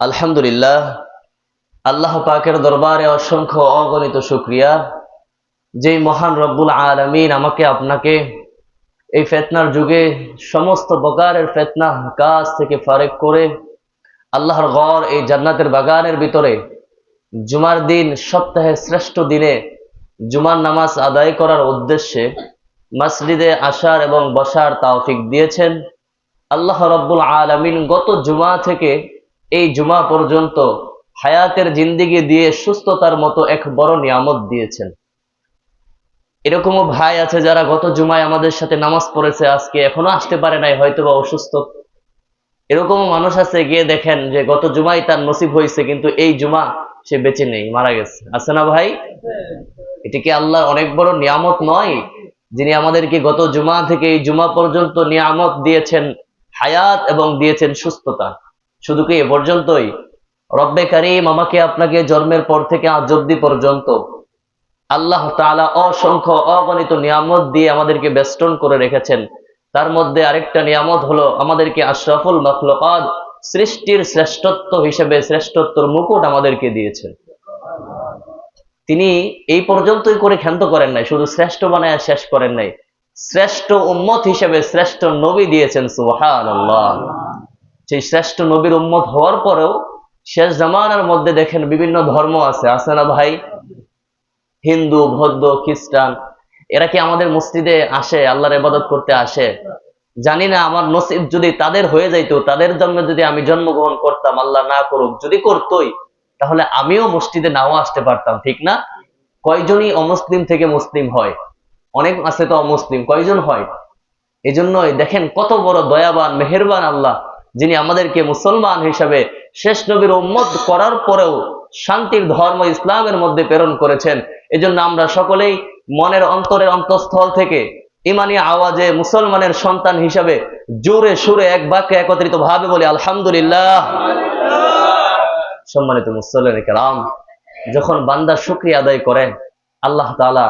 আলহামদুলিল্লাহ, আল্লাহ পাকের দরবারে অসংখ্য অগণিত শুকরিয়া, যেই মহান রব্বুল আলামিন আমাকে আপনাকে এই ফিতনার যুগে সমস্ত প্রকারের ফিতনা কাজ থেকে ফারেক করে আল্লাহর ঘর এই জান্নাতের বাগানের ভিতরে জুমার দিন, সপ্তাহের শ্রেষ্ঠ দিনে জুমার নামাজ আদায় করার উদ্দেশ্যে মসজিদে আসার এবং বসার তৌফিক দিয়েছেন। আল্লাহ রব্বুল আলামিন গত জুমা থেকে এই জুমা পর্যন্ত হায়াতের জিন্দেগি দিয়ে সুস্থতার মতো এক বড় নিয়ামত দিয়েছেন। এরকমও ভাই আছে যারা গত জুমায় আমাদের সাথে নামাজ পড়েছে, আজকে এখনো আসতে পারে নাই, হয়তোবা অসুস্থ। এরকমও মানুষ আছে, গিয়ে দেখেন যে গত জুমায় তার নসিব হয়েছে, কিন্তু এই জুমা সে বেঁচে নেই, মারা গেছে। আছে না ভাই? এটা কি আল্লাহর অনেক বড় নিয়ামত নয়, যিনি আমাদেরকে গত জুমা থেকে এই জুমা পর্যন্ত নিয়ামত দিয়েছেন হায়াত এবং দিয়েছেন সুস্থতা। শুধু কি এ পর্যন্তই? রব্বে কারীম আমাকে আপনাকে জন্মের পর থেকে আজ অব্দি পর্যন্ত আল্লাহ তাআলা অসংখ্য অগণিত নিয়ামত দিয়ে আমাদেরকে বেষ্টন করে রেখেছেন। তার মধ্যে আরেকটা নিয়ামত হলো আমাদেরকে আশরাফুল মাখলুকাত, সৃষ্টির শ্রেষ্ঠত্ব হিসেবে শ্রেষ্ঠত্বর মুকুট আমাদেরকে দিয়েছেন। তিনি এই পর্যন্তই করে ক্ষান্ত করেন নাই, শুধু শ্রেষ্ঠ বানায় শেষ করেন নাই, শ্রেষ্ঠ উম্মত হিসেবে শ্রেষ্ঠ নবী দিয়েছেন। সুবহানাল্লাহ। সেই শ্রেষ্ঠ নবীর উম্মত হওয়ার পরেও শেষ জামানার মধ্যে দেখেন বিভিন্ন ধর্ম আছে, আছে না ভাই? হিন্দু, বৌদ্ধ, খ্রিস্টান, এরা কি আমাদের মসজিদে আসে, আল্লাহর ইবাদত করতে আসে? জানি না আমার নসিব যদি তাদের হয়ে যাইতো, তাদের জন্মে যদি আমি জন্মগ্রহণ করতাম, আল্লাহ না করুক যদি করতোই, তাহলে আমিও মসজিদে নাও আসতে পারতাম, ঠিক না? কয়জনই অমুসলিম থেকে মুসলিম হয়? অনেক আছে তো অমুসলিম, কয়জন হয়? এই জন্যই দেখেন কত বড় দয়াবান মেহেরবান আল্লাহ, যিনি আমাদেরকে মুসলমান হিসাবে শেষ নবীর উম্মত করার পরেও শান্তির ধর্ম ইসলামের মধ্যে প্রেরণ করেছেন। এজন্য আমরা সকলেই মনের অন্তরের অন্তঃস্থল থেকে ইমানি আওয়াজে মুসলমানের সন্তান হিসাবে জোরে সুরে এক বাক্যে একত্রিত ভাবে বলি আলহামদুলিল্লাহ। সম্মানিত মুসল্লিনে কেরাম, যখন বান্দা শুকরিয়া আদায় করেন, আল্লাহ তাআলা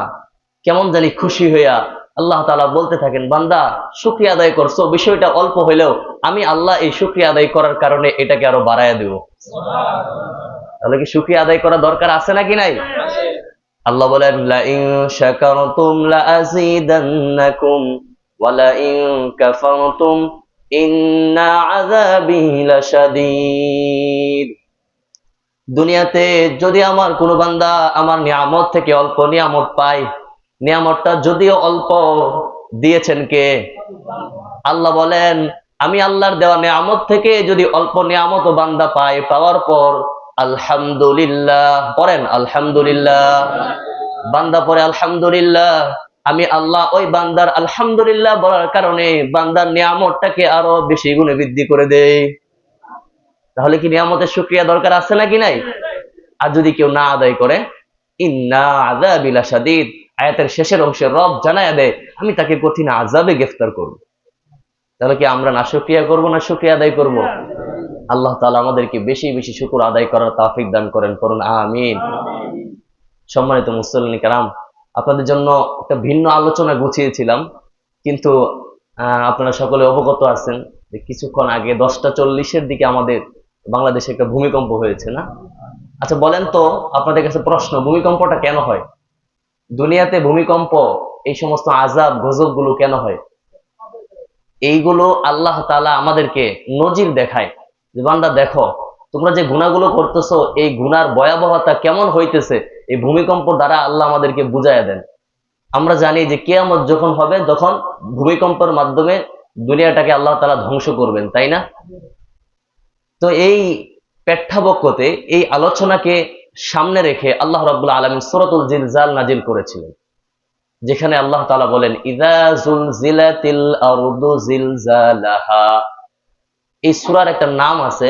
কেমন জানি খুশি হইয়া আল্লাহ তাআলা বলতে থাকেন, বান্দা শুকরিয়া আদায় করছো, বিষয়টা অল্প হইলেও আমি আল্লাহ এই শুকরিয়া আদায় করার কারণে এটাকে আরো বাড়ায়া দেব। তাহলে কি শুকরিয়া আদায় করা দরকার আছে নাকি নাই? আল্লাহ বলেন, লা ইন শাকারতুম লা আযীদান্নাকুম ওয়া লা ইন কাফারতুম ইন্না আযাবি লাশাদীদ। দুনিয়াতে যদি আমার কোনো বান্দা আমার নিয়ামত থেকে অল্প নিয়ামত পায়, নিয়ামতটা যদিও অল্প দিয়েছেন কে? আল্লাহ বলেন, আমি আল্লাহর দেওয়া নিয়ামত থেকে যদি অল্প নিয়ামত বান্দা পায়, পাওয়ার পর আলহামদুলিল্লাহ পড়েন, আলহামদুলিল্লাহ, বান্দা পড়ে আলহামদুলিল্লাহ, আমি আল্লাহ ওই বান্দার আলহামদুলিল্লাহ বলার কারণে বান্দার নিয়ামতটাকে আরো বেশি গুণে বৃদ্ধি করে দেয়। তাহলে কি নিয়ামতের শুকরিয়া দরকার আছে নাকি নাই? আর যদি কেউ না আদায় করে, ইন্না আযাবি লাশাদীদ, আয়াতের শেষের অংশে রব জানায়া দেয়, আমি তাকে কঠিন আযাবে গ্রেফতার করব। তাহলে কি আমরা না শুকরিয়া করব না শুকরিয়া আদায় করব? আল্লাহ তাআলা আমাদেরকে বেশি বেশি শুকর আদায় করার তৌফিক দান করেন, পড়ুন আমিন। সম্মানিত মুসল্লিন কেরাম, আপনাদের জন্য একটা ভিন্ন আলোচনা গুছিয়েছিলাম, কিন্তু আপনারা সকলে অবগত আছেন যে কিছুক্ষণ আগে 10:40 দিকে আমাদের বাংলাদেশে একটা ভূমিকম্প হয়েছে না? আচ্ছা বলেন তো, আপনাদের কাছে প্রশ্ন, ভূমিকম্পটা কেন হয়? দুনিয়াতে ভূমিকম্প, এই সমস্ত আযাব গজব গুলো কেন হয়? এইগুলো আল্লাহ তাআলা আমাদেরকে নজির দেখায় যে বান্দা দেখো, তোমরা যে গুনাহগুলো করতেছো, এই গুনার ভয়াবহতা কেমন হইতেছে, এই ভূমিকম্প দ্বারা আল্লাহ আমাদেরকে বুঝাইয়া দেন। আমরা জানি যে কিয়ামত যখন হবে, তখন ভূমিকম্পের মাধ্যমে দুনিয়াটাকে আল্লাহ তাআলা ধ্বংস করবেন, তাই না? তো এই প্রেক্ষাপটে এই আলোচনাকে সামনে রেখে আল্লাহ রাব্বুল আলামিন সূরাতুল জিলজাল নাজিল করেছিলেন, যেখানে আল্লাহ তাআলা বলেন, ইযা যুলজিলাতিল আরদু জিলজালাহা। এই সূরার একটা নাম আছে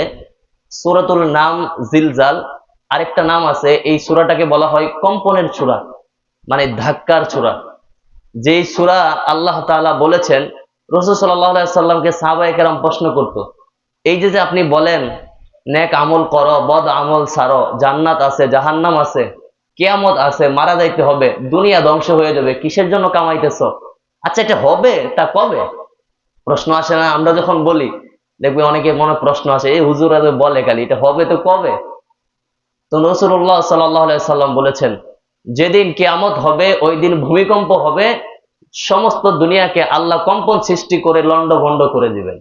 সূরাতুল নাম জিলজাল, আরেকটা নাম আছে, এই সূরাটাকে বলা হয় কম্পনের সূরা, মানে ধাক্কার সূরা। যেই সূরা আল্লাহ তাআলা বলেছেন, রাসূল সাল্লাল্লাহু আলাইহি সাল্লামকে সাহাবায়ে কেরাম প্রশ্ন করত, এই যে যে আপনি বলেন নেক আমল করো, বদ আমল ছাড়ো, জান্নাত আছে, জাহান্নাম আছে, কিয়ামত আছে, মারা যাইতে হবে, দুনিয়া ধ্বংস হয়ে যাবে, কিসের জন্য কামাইতেছো? আচ্ছা এটা হবে, তা কবে? প্রশ্ন আসে না? আমরা যখন বলি দেখবে অনেকে মনে প্রশ্ন আসে, এই হুজুরা যে বলে খালি, এটা হবে তো কবে? তো রাসূলুল্লাহ সাল্লাল্লাহু আলাইহি সাল্লাম বলেছেন, যেদিন কিয়ামত হবে ওই দিন ভূমিকম্প হবে, সমস্ত দুনিয়াকে আল্লাহ কম্পন সৃষ্টি করে লন্ডভন্ড করে দিবেন।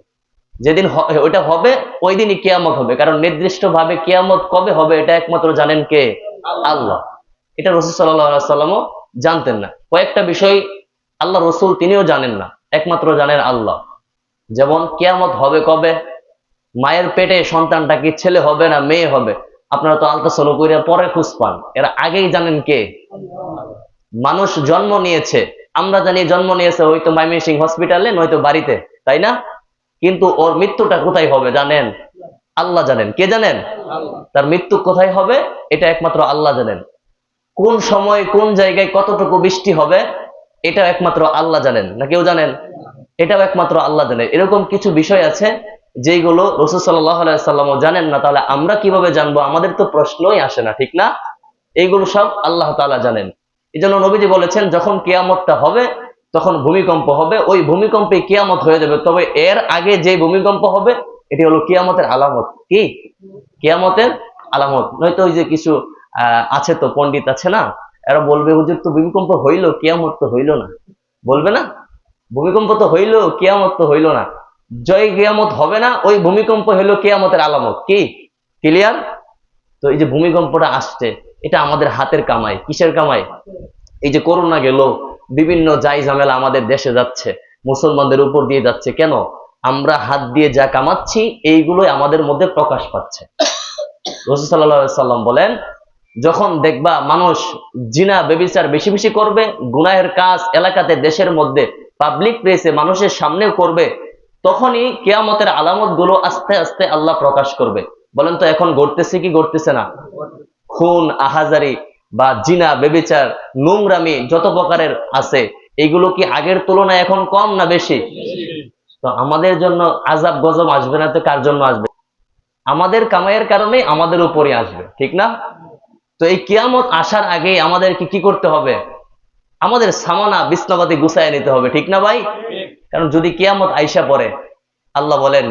যেদিন ওইটা হবে ওই দিনই কিয়ামত হবে, কারণ নির্দিষ্ট ভাবে কিয়ামত কবে হবে এটা একমাত্র জানেন কে? আল্লাহ। এটা রাসূল সাল্লাল্লাহু আলাইহি সাল্লামও জানতেন না। কয়েকটা বিষয় আল্লাহ রসুল তিনিও জানেন না, একমাত্র জানেন আল্লাহ। যেমন কিয়ামত হবে কবে, মায়ের পেটে সন্তানটা কি ছেলে হবে না মেয়ে হবে, আপনারা তো আল্ট্রাসাউন্ড করে পরে খোঁজ পান, এরা আগেই জানেন কে? মানুষ জন্ম নিয়েছে, আমরা জানি জন্ম নিয়েছে হয়তো ময়মনসিংহ হসপিটালে নয়তো বাড়িতে, তাই না? কিন্তু ওর মৃত্যুটা কোথায় হবে জানেন? আল্লাহ জানেন। কে জানেন? তার মৃত্যু কোথায় হবে এটা একমাত্র আল্লাহ জানেন। কোন সময় কোন জায়গায় কতটুকু বৃষ্টি হবে এটা একমাত্র আল্লাহ জানেন। না কেউ জানেন? এটাও একমাত্র আল্লাহ জানেন। এরকম কিছু বিষয় আছে যেগুলো রাসূল সাল্লাল্লাহু আলাইহি সাল্লামও জানেন না, তাহলে আমরা কিভাবে জানবো? আমাদের তো প্রশ্নই আসে না, ঠিক না? এইগুলো সব আল্লাহ তাআলা জানেন। এই জন্য নবীজি বলেছেন, যখন কিয়ামতটা হবে তখন ভূমিকম্প হবে, ওই ভূমিকম্পে কিয়ামত হয়ে যাবে। তবে এর আগে যে ভূমিকম্প হবে এটি হলো কিয়ামতের আলামত। কি? কিয়ামতের আলামত। নয়তো ওই যে কিছু আছে তো পণ্ডিত আছে না, এরা বলবে হুজুর তো ভূমিকম্প হইলো, কিয়ামত তো হইলো না। বলবে না? ভূমিকম্প তো হইলো, কিয়ামত তো হইলো না। জয় কিয়ামত হবে না, ওই ভূমিকম্প হইলো কিয়ামতের আলামত। কি? ক্লিয়ার? তো এই যে ভূমিকম্পটা আসছে, এটা আমাদের হাতের কামাই। কিসের কামাই? এই যে করোনা গেল, বিভিন্ন জাই ঝামেলা আমাদের দেশে যাচ্ছে, মুসলমানদের উপর দিয়ে যাচ্ছে, কেন? আমরা হাত দিয়ে যা কামাচ্ছি এইগুলোই আমাদের মধ্যে প্রকাশ পাচ্ছে। রাসূল সাল্লাল্লাহু আলাইহি সাল্লাম বলেন, যখন দেখবা মানুষ জিনা ব্যভিচার বেশি বেশি করবে, গুনাহের কাজ এলাকাতে দেশের মধ্যে পাবলিক প্লেসে মানুষের সামনেও করবে, তখনই কিয়ামতের আলামত গুলো আস্তে আস্তে আল্লাহ প্রকাশ করবে। বলেন তো এখন ঘটতেছে কি ঘটতেছে না? খুন, আহাজারি বা জিনা ব্যভিচার, নোংরামি যত প্রকারের আছে, এগুলো কি আগের তুলনায় এখন কম না বেশি? তো আমাদের জন্য আযাব গজব আসবে না তো কার জন্য আসবে? আমাদের কামাইয়ের কারণে আমাদের উপরে আসবে, ঠিক না? তো এই কিয়ামত আসার আগে আমাদেরকে কি করতে হবে? আমাদের সামানা বিছনাপাতি গুছায় নিতে হবে, ঠিক না ভাই? কারণ যদি কিয়ামত আইসা পড়ে, আল্লাহ বলেন,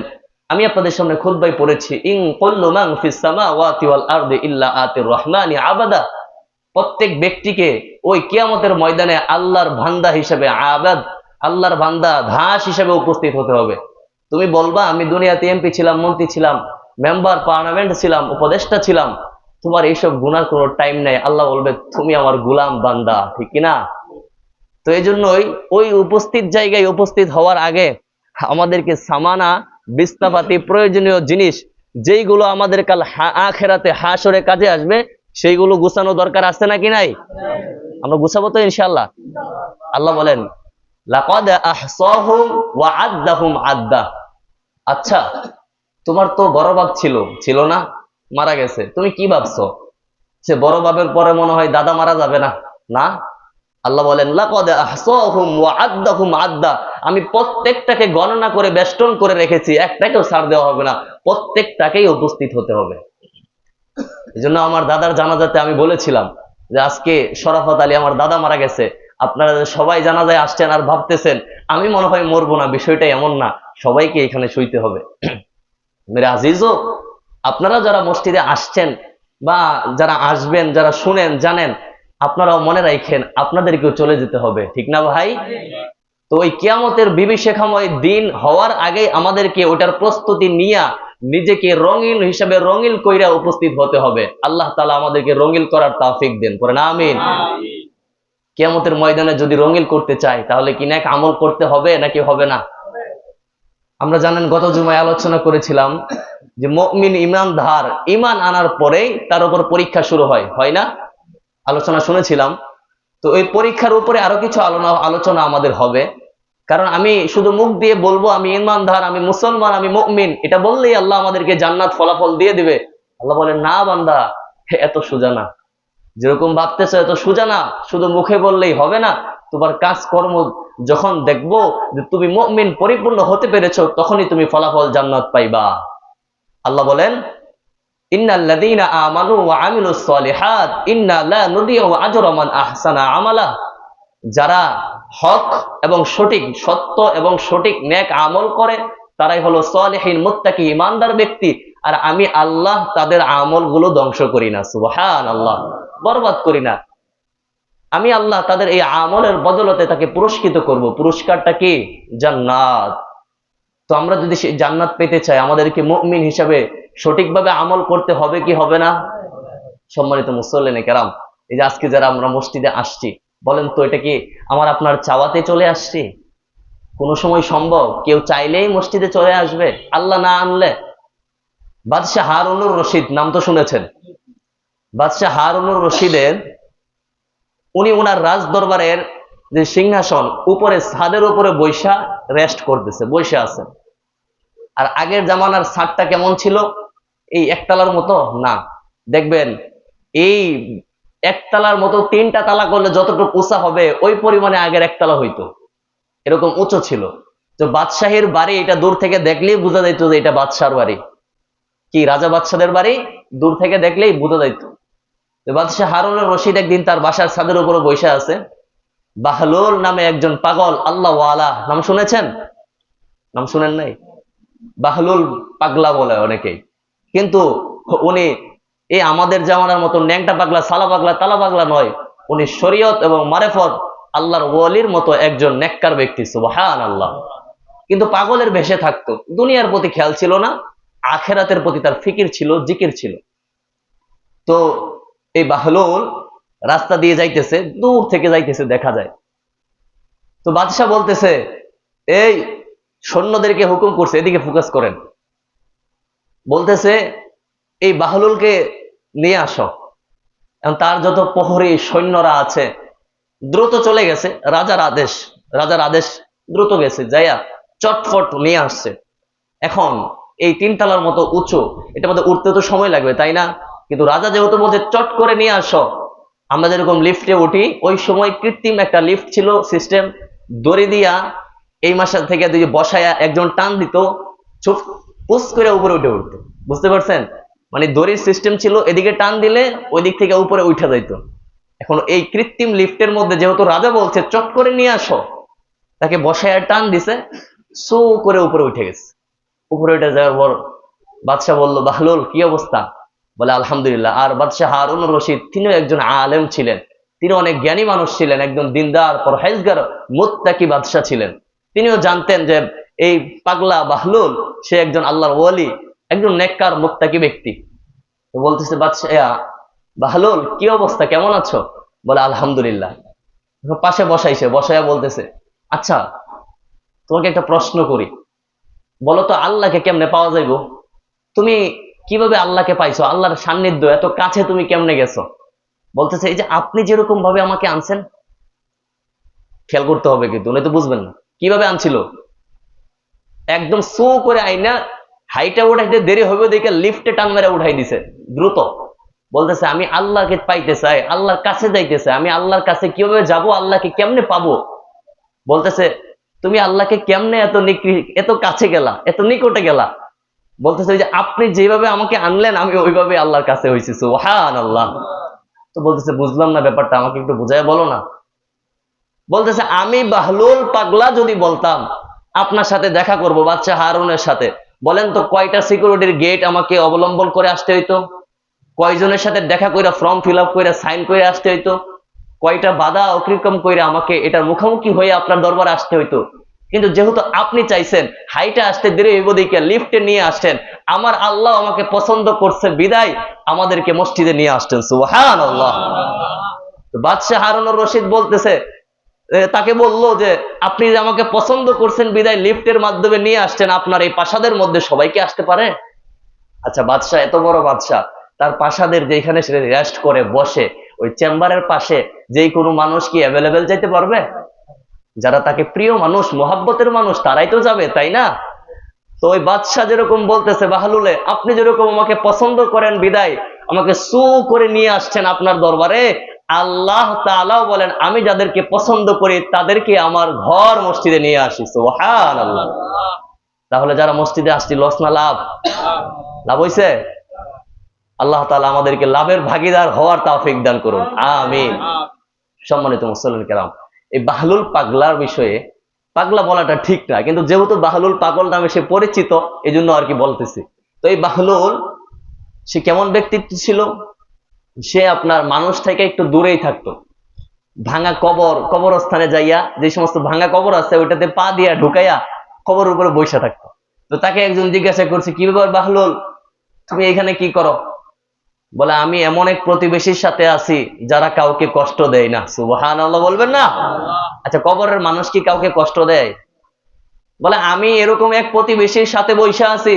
আমি আপনাদের সামনে খুতবায় পড়েছি, ইন কুল্লু মান ফিস সামাওয়াতি ওয়াল আরদি ইল্লা আতির রহমানি আবাদা। প্রত্যেক ব্যক্তিকে ওই কিয়ামতের ময়দানে আল্লাহর বান্দা হিসেবে, আবাদ, আল্লাহর বান্দা, দাস হিসেবে উপস্থিত হতে হবে। তুমি বলবা আমি দুনিয়াতে এমপি ছিলাম, মন্ত্রী ছিলাম, মেম্বার পার্লামেন্ট ছিলাম, উপদেষ্টা ছিলাম, তোমার এইসব গুনার কোনো টাইম নাই। আল্লাহ বলবে তুমি আমার গোলাম বান্দা, ঠিক কিনা? তো এই জন্যই ওই উপস্থিত জায়গায় উপস্থিত হওয়ার আগে আমাদেরকে সামানা, বিছনাপাতি, প্রয়োজনীয় জিনিস যেইগুলো আমাদের কাল আখিরাতে হাসরে কাজে আসবে সেইগুলো গুছানো দরকার আছে নাকি নাই? আমরা গুছাবো তো ইনশাআল্লাহ। আল্লাহ বলেন, লাকাদ আহসাহুম ওয়া আদ্দাহুম আদ্দা। আচ্ছা, তোমার তো বড় বাপ ছিল, ছিল না? মারা গেছে। তুমি কি ভাবছো সে বড় বাপের পরে মনে হয় দাদা মারা যাবে না? না। আল্লাহ বলেন, লাকাদ আহসাহুম ওয়া আদ্দাহুম আদ্দা। আমি প্রত্যেকটাকে গণনা করে বেষ্টন করে রেখেছি, একটাকেও ছাড় দেওয়া হবে না, প্রত্যেকটাকেই উপস্থিত হতে হবে। এজন্য আমার দাদার জানাজাতে আমি বলেছিলাম যে আজকে শরাফত আলী আমার দাদা মারা গেছে, আপনারা সবাই জানাজায় আসছেন আর ভাবতেছেন আমি মনে হয় মরবো না, বিষয়টা এমন না, সবাইকে এখানে শুইতে হবে। মেরে আজিজও, আপনারা যারা মসজিদে আসছেন বা যারা আসবেন, যারা শুনেন জানেন, আপনারাও মনে রাখেন আপনাদেরকেও চলে যেতে হবে, ঠিক না ভাই? তো ওই কিয়ামতের বিভীষিকাময় দিন হওয়ার আগে আমাদেরকে ওটার প্রস্তুতি নিয়ে নিজেকে রঙিন হিসাবে রঙিল কইরা উপস্থিত হতে হবে। আল্লাহ তাআলা আমাদেরকে রঙিল করার তৌফিক দেন, পড়েন আমিন। কিয়ামতের ময়দানে যদি রঙিল করতে চাই তাহলে কি নেক আমল করতে হবে নাকি হবে না? আমরা জানেন গত জুমায় আলোচনা করেছিলাম যে মুমিন ইমানদার ইমান আনার পরেই তার উপর পরীক্ষা শুরু হয়, হয় না? আলোচনা শুনেছিলাম। তো এই পরীক্ষার উপরে আরো কিছু আলোচনা আমাদের হবে, কারণ আমি শুধু মুখ দিয়ে বলবো আমি ইমানদার, আমি মুসলমান, আমি মুমিন, এটা বললেই আল্লাহ আমাদেরকে জান্নাত ফলাফল দিয়ে দিবে। আল্লাহ বলেন, না বান্দা, এত সোজা না। যেরকম ভাবতেছো এত সোজা না, শুধু মুখে বললেই হবে না, তোমার কাজকর্ম যখন দেখবো যে তুমি মুমিন পরিপূর্ণ হতে পেরেছো, তখনই তুমি ফলাফল জান্নাত পাইবা। আল্লাহ বলেন, ইন্নাল্লাযীনা আমানু ওয়া আমিলুস সলিহাত ইন্না লা নুদিউ আজরা মান আহসানা আমালা। যারা হক এবং সঠিক, সত্য এবং সঠিক নেক আমল করে তারাই হলো সালেহিন মুত্তাকি ইমানদার ব্যক্তি। আর আমি আল্লাহ তাদের আমলগুলো ধ্বংস করি না, সুবহানাল্লাহ, বরবাদ করি না। আমি আল্লাহ তাদের এই আমলের বদলতে তাকে পুরস্কৃত করব। পুরস্কারটা কি? জান্নাত। তো আমরা যদি সেই জান্নাত পেতে চাই, আমাদেরকে মুমিন হিসাবে সঠিকভাবে আমল করতে হবে কি হবে না? সম্মানিত মুসল্লিনে কেরাম, এই যে আজকে যারা আমরা মসজিদে আসছি, বলেন তো এটা কি আমার আপনার চাওয়াতে চলে আসছি? কোন সময় সম্ভব কেউ চাইলেই মসজিদে চলে আসবে আল্লাহ না আনলে? বাদশাহ হারুনুর রশিদ নাম তো শুনেছেন। বাদশাহ হারুনুর রশিদের উনি ওনার রাজ দরবারের যে সিংহাসন উপরে ছাদের উপরে বৈশা রেস্ট করতেছে, বৈশা আছেন। আর আগের জামানার ছাদটা কেমন ছিল? এই একতলার মতো না, দেখবেন এই একতলার মতো 3টা তালা করলে যতটুকু উঁচা হবে ওই পরিমাণে আগের একতলা হইতো, এরকম উঁচু ছিল। তো বাদশাহের বাড়ি এটা দূর থেকে দেখলেই বোঝা যাইতো যে এটা বাদশার বাড়ি, কি রাজা বাদশাদের বাড়ি দূর থেকে দেখলেই বোঝা যাইতো। বাদশাহ হারুনুর রশিদ একদিন তার বাসার ছাদের উপরে বসে আছে। বাহলুল নামে একজন পাগল আল্লাহ ওয়ালা, নাম শুনেছেন? নাম শুনেন নাই? বাহলুল পাগলা বলে অনেকেই, কিন্তু উনি এই আমাদের জামানার মতো ন্যাংটা পাগলা, সালা পাগলা, তালা পাগলা নয়। উনি শরীয়ত এবং মারেফত আল্লাহর ওয়ালির মতো একজন নেককার ব্যক্তি, সুবহানাল্লাহ। কিন্তু পাগলের ভেসে থাকতো, দুনিয়ার প্রতি খেয়াল ছিল না, আখেরাতের প্রতি তার ফিকির ছিল, জিকির ছিল। তো এই বাহলুল রাস্তা দিয়ে যাইতেছে, দূর থেকে যাইতেছে দেখা যায়। তো বাদশাহ বলতেছে, এই সৈন্যদেরকে হুকুম করছে এদিকে ফোকাস করেন, বলতেছে এই বাহলুলকে নিয়ে আসো। এখন তার যত প্রহরী সৈন্যরা আছে দ্রুত চলে গেছে, রাজার আদেশ দ্রুত গেছে, যাইয়া চটফট নিয়ে আসছে। এখন এই 3 তলার মতো উঁচু, এটা মধ্যে উঠতে তো সময় লাগবে তাই না? কিন্তু রাজা যেহেতু বলছে চট করে নিয়ে আসো, আমরা যেরকম লিফটে উঠি ওই সময় কৃত্রিম একটা লিফট ছিল সিস্টেম, দড়ি দিয়া এই মাসের থেকে বসায়া একজন টান দিত, চুপ পুস করে উপরে উঠে উঠতো, বুঝতে পারছেন? মানে দড়ির সিস্টেম ছিল, এদিকে টান দিলে ওই দিক থেকে উপরে উঠে যাইতো। এখন এই কৃত্রিম লিফটের মধ্যে যেহেতু রাজা বলছে চট করে নিয়ে আসো, তাকে বসায়া টান দিছে, সো করে উপরে উঠে গেছে। উপরে উঠে যাওয়ার পর বাদশাহ বলল, বাহলুল কি অবস্থা? বলে আলহামদুলিল্লাহ। আর বাদশাহ হারুনুর রশিদ তিনিও একজন আলেম ছিলেন, তিনি অনেক জ্ঞানী মানুষ ছিলেন, একজন দিনদার পরহেজগার মুত্তাকি বাদশাহ ছিলেন। তিনিও জানতেন যে এই পাগলা বাহলুল সে একজন আল্লাহর ওয়ালি, একজন নেককার মুত্তাকি ব্যক্তি। তো বলতেছে বাদশাহ, বাহলুল কি অবস্থা, কেমন আছো? বলে আলহামদুলিল্লাহ। পাশে বসাইয়া বলতেছে, আচ্ছা তোমাকে একটা প্রশ্ন করি, বলো তো আল্লাহকে কেমনে পাওয়া যাইব? তুমি কিভাবে আল্লাহকে পাইছো? আল্লাহর সান্নিধ্য এত কাছে তুমি কেমনে গেছো? বলতেছে, এই যে আপনি যেরকম ভাবে আমাকে আনছেন, খেয়াল করতে হবে কিন্তু উনি তো বুঝবেন না কিভাবে আনছিল। একদম সো করে আইনা হাইটা উঠাইতে দেরি হবে দেখে লিফটে টান মেরে উঠাই দিছে দ্রুত। বলতেছে আমি আল্লাহকে পাইতে চাই, আল্লাহর কাছে যাইতে চাই, আমি আল্লাহর কাছে কিভাবে যাব, আল্লাহকে কেমনে পাবো? বলতেছে তুমি আল্লাহকে কেমনে এত কাছে গেলা, এত নিকটে গেলা? বলতেছে যে আপনি যেভাবে আমাকে আনলেন আমি ওইভাবে আল্লাহর কাছে হয়েছি, সুবহানাল্লাহ। তো বলতেছে বুঝলাম না ব্যাপারটা, আমাকে একটু বুঝায় বলো না। বলতেছে আমি বাহলুল পাগলা যদি বলতাম আপনার সাথে দেখা করব বাদশাহ হারুনের সাথে, বলেন তো কয়টা সিকিউরিটির গেট আমাকে অবলম্বন করে আসতে হইতো? কয়জনের সাথে দেখা কইরা ফর্ম ফিল আপ করে সাইন করে আসতে হইতো? কয়টা বাধা অতিক্রম করে আমাকে এটার মুখোমুখি হয়ে আপনার দরবারে আসতে হইতো? কিন্তু যেহেতু আপনি চাইছেন হাইটা আসতে দেরি হইব দিকে লিফটে নিয়ে আসছেন, আমার আল্লাহ আমাকে পছন্দ করছে বিদায় আমাদেরকে মসজিদে নিয়ে আসছেন, সুবহানাল্লাহ। বাদশাহ হারুনুর রশিদ বলতেছে, তাকে বললো যে আপনি যে আমাকে পছন্দ করছেন বিদায় লিফটের মাধ্যমে নিয়ে আসছেন, আপনার এই প্রাসাদের মধ্যে সবাইকে আসতে পারে? আচ্ছা বাদশাহ এত বড় বাদশাহ, তার প্রাসাদের যেখানে সে রেস্ট করে বসে ওই চেম্বারের পাশে যেই কোনো মানুষ কি অ্যাভেলেবেল যাইতে পারবে? যারা তাকে প্রিয় মানুষ, মোহাব্বতের মানুষ, তারাই তো যাবে তাই না? তো ওই বাদশাহ যেরকম বলতেছে, বাহলুলে আপনি যেরকম আমাকে পছন্দ করেন বিদায় আমাকে সু করে নিয়ে আসছেন আপনার দরবারে, আল্লাহ তাআলাও বলেন আমি যাদেরকে পছন্দ করি তাদেরকে আমার ঘর মসজিদে নিয়ে আসি, সুবহানাল্লাহ। তাহলে যারা মসজিদে আসছি লস না লাভ? লাভ হইছে? আল্লাহ তাআলা আমাদেরকে লাভের ভাগীদার হওয়ার তৌফিক দান করুন, আমিন। সম্মানিত মুসল্লিন কেরাম, এই বাহলুল পাগলার বিষয়ে পাগলা বলাটা ঠিক না, কিন্তু যেহেতু বাহলুল পাগল নামে সে পরিচিত, এই জন্য আর কি বলতেছি। তো এই বাহলুল সে কেমন ব্যক্তিত্ব ছিল? সে আপনার মানুষ থেকে একটু দূরেই থাকতো। ভাঙা কবরস্থানে যাইয়া, যে সমস্ত ভাঙা কবর আছে ওইটাতে পা দিয়া ঢুকাইয়া কবরের উপরে বসে থাকতো। তো তাকে একজন জিজ্ঞাসা করছে, কি ব্যাপার বাহলুল, তুমি এখানে কি করো? বলে, আমি এমন এক প্রতিবেশীর সাথে আছি যারা কাউকে কষ্ট দেয় না। সুবহানাল্লাহ বলবেন না? আচ্ছা, কবরের মানুষ কি কাউকে কষ্ট দেয়? বলে, আমি এরকম এক প্রতিবেশীর সাথে বসে আছি